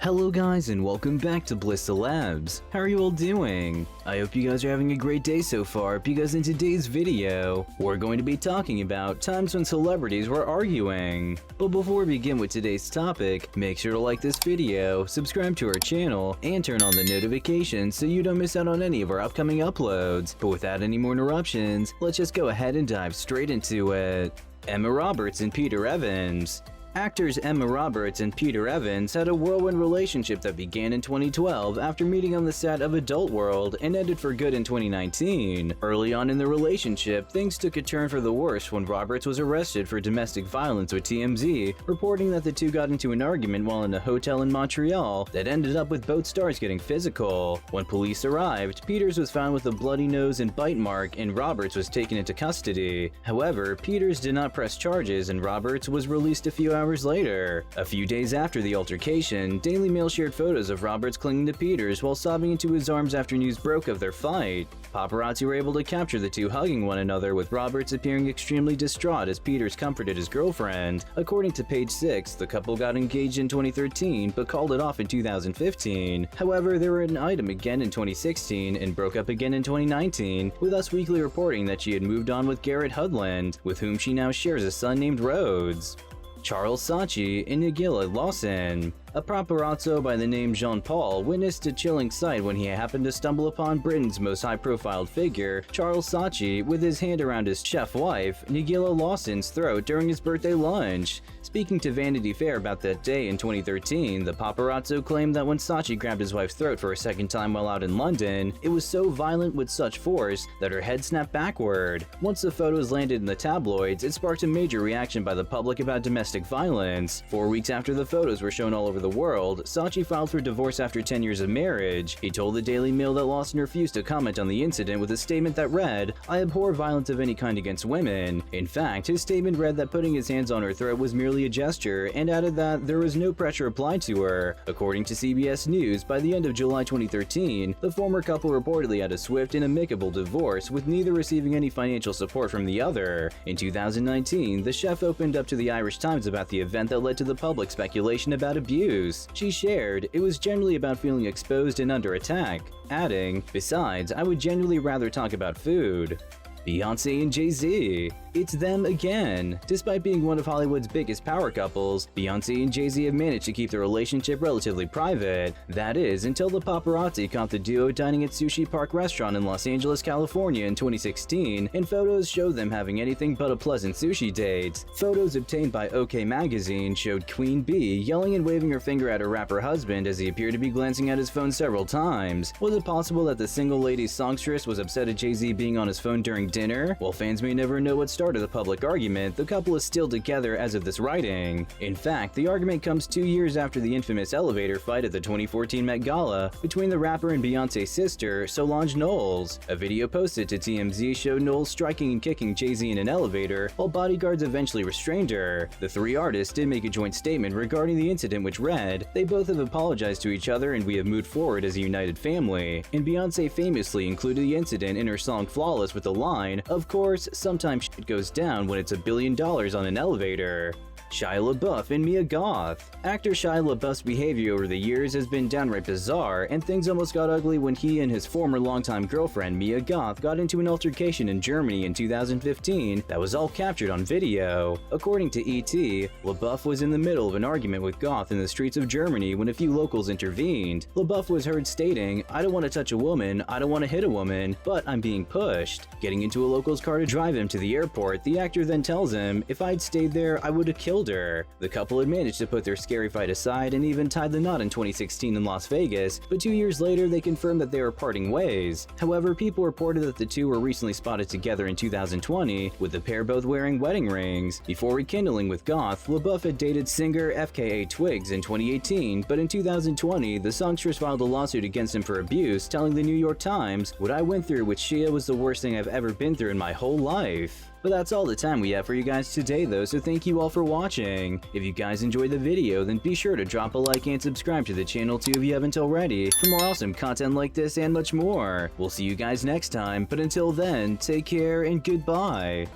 Hello guys and welcome back to Bliss Labs. How are you all doing? I hope you guys are having a great day so far because in today's video, we're going to be talking about times when celebrities were arguing. But before we begin with today's topic, make sure to like this video, subscribe to our channel, and turn on the notifications so you don't miss out on any of our upcoming uploads. But without any more interruptions, let's just go ahead and dive straight into it. Emma Roberts and Peter Evans. Actors Emma Roberts and Peter Evans had a whirlwind relationship that began in 2012 after meeting on the set of Adult World and ended for good in 2019. Early on in the relationship, things took a turn for the worse when Roberts was arrested for domestic violence with TMZ, reporting that the two got into an argument while in a hotel in Montreal that ended up with both stars getting physical. When police arrived, Peters was found with a bloody nose and bite mark and Roberts was taken into custody. However, Peters did not press charges and Roberts was released a few hours later. A few days after the altercation, Daily Mail shared photos of Roberts clinging to Peters while sobbing into his arms after news broke of their fight. Paparazzi were able to capture the two hugging one another, with Roberts appearing extremely distraught as Peters comforted his girlfriend. According to Page Six, the couple got engaged in 2013 but called it off in 2015. However, they were an item again in 2016 and broke up again in 2019, with Us Weekly reporting that she had moved on with Garrett Hudland, with whom she now shares a son named Rhodes. Charles Saatchi and Nigella Lawson. A paparazzo by the name Jean-Paul witnessed a chilling sight when he happened to stumble upon Britain's most high-profile figure, Charles Saatchi, with his hand around his chef wife, Nigella Lawson's throat during his birthday lunch. Speaking to Vanity Fair about that day in 2013, the paparazzo claimed that when Saatchi grabbed his wife's throat for a second time while out in London, it was so violent with such force that her head snapped backward. Once the photos landed in the tabloids, it sparked a major reaction by the public about domestic violence. 4 weeks after the photos were shown all over the world, Saatchi filed for divorce after 10 years of marriage. He told the Daily Mail that Lawson refused to comment on the incident with a statement that read, "I abhor violence of any kind against women." In fact, his statement read that putting his hands on her throat was merely a gesture and added that there was no pressure applied to her. According to CBS News, by the end of July 2013, the former couple reportedly had a swift and amicable divorce, with neither receiving any financial support from the other. In 2019, the chef opened up to the Irish Times about the event that led to the public speculation about abuse. She shared, "It was generally about feeling exposed and under attack," adding, "Besides, I would genuinely rather talk about food." Beyoncé and Jay-Z. It's them again. Despite being one of Hollywood's biggest power couples, Beyoncé and Jay-Z have managed to keep their relationship relatively private. That is, until the paparazzi caught the duo dining at Sushi Park Restaurant in Los Angeles, California in 2016, and photos showed them having anything but a pleasant sushi date. Photos obtained by OK Magazine showed Queen Bee yelling and waving her finger at her rapper husband as he appeared to be glancing at his phone several times. Was it possible that the single ladies songstress was upset at Jay-Z being on his phone during dinner? While fans may never know what started the public argument, the couple is still together as of this writing. In fact, the argument comes 2 years after the infamous elevator fight at the 2014 Met Gala between the rapper and Beyoncé's sister, Solange Knowles. A video posted to TMZ showed Knowles striking and kicking Jay-Z in an elevator, while bodyguards eventually restrained her. The three artists did make a joint statement regarding the incident which read, "They both have apologized to each other and we have moved forward as a united family." And Beyoncé famously included the incident in her song Flawless with the line, "Of course, sometimes shit goes down when it's $1 billion on an elevator." Shia LaBeouf and Mia Goth. Actor Shia LaBeouf's behavior over the years has been downright bizarre, and things almost got ugly when he and his former longtime girlfriend Mia Goth got into an altercation in Germany in 2015 that was all captured on video. According to ET, LaBeouf was in the middle of an argument with Goth in the streets of Germany when a few locals intervened. LaBeouf was heard stating, "I don't want to touch a woman, I don't want to hit a woman, but I'm being pushed." Getting into a local's car to drive him to the airport, the actor then tells him, "If I'd stayed there, I would have killed her." The couple had managed to put their scary fight aside and even tied the knot in 2016 in Las Vegas, but 2 years later they confirmed that they were parting ways. However, people reported that the two were recently spotted together in 2020, with the pair both wearing wedding rings. Before rekindling with Goth, LaBeouf had dated singer FKA Twigs in 2018, but in 2020, the songstress filed a lawsuit against him for abuse, telling the New York Times, "What I went through with Shia was the worst thing I've ever been through in my whole life." But that's all the time we have for you guys today though, so thank you all for watching. If you guys enjoyed the video, then be sure to drop a like and subscribe to the channel too if you haven't already, for more awesome content like this and much more. We'll see you guys next time, but until then, take care and goodbye.